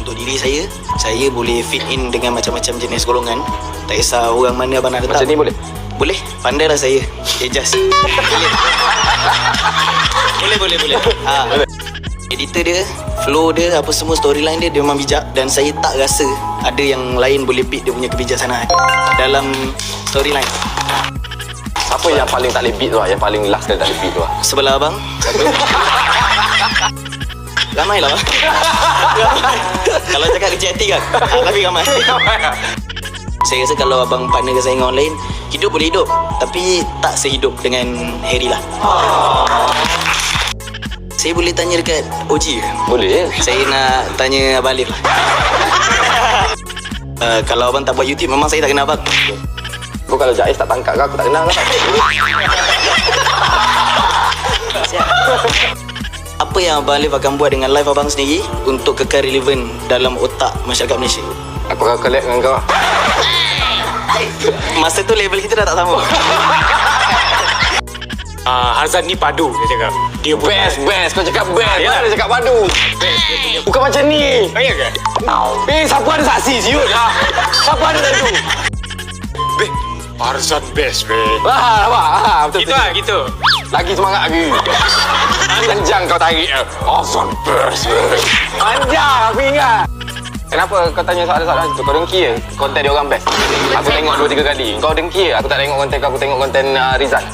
untuk diri saya boleh fit in dengan macam-macam jenis golongan. Tak kisah orang mana abang nak letak. Macam ni boleh? Boleh, pandailah saya. Just boleh. Editor dia, flow dia, apa semua storyline dia memang bijak. Dan saya tak rasa ada yang lain boleh beat dia punya kebijaksanaan dalam storyline. Siapa yang paling tak boleh beat tu lah? Yang paling last kali tak boleh beat tu lah? Sebelah abang. Ramai lah. Kalau cakap kecil hati kan, tapi ramai. Saya rasa kalau abang partner ke saya dengan orang lain, hidup boleh hidup, tapi tak sehidup dengan Harry lah. Saya boleh tanya dekat OG ke? Boleh. Saya nak tanya Abang Alif lah. Kalau abang tak buat YouTube, memang saya tak kenal abang. Kau kalau Jais tak tangkap kau, aku tak kenal kau. Apa yang Abang Alif akan buat dengan live abang sendiri untuk kekal relevan dalam otak masyarakat Malaysia? Aku akan collab dengan kau. Masa tu level kita dah tak sama. Harzan ni padu, dia cakap. Dia Best. Kau cakap best. Yalah. Mana dia cakap padu? Bukan macam ni. Ya ke? Siapa ada saksi siut lah? Siapa ada tu? Beh, Harzan best, beh. Betul. Gitu lah, gitu. Lagi semangat lagi. Panjang kau tarik. Harzan best. Panjang aku ingat. Kenapa kau tanya soalan-soalan itu? Kau dengki ke konten dia orang best? Aku tengok 2-3 kali. Kau dengki ke? Aku tak tengok konten kau, aku tengok konten Rizal.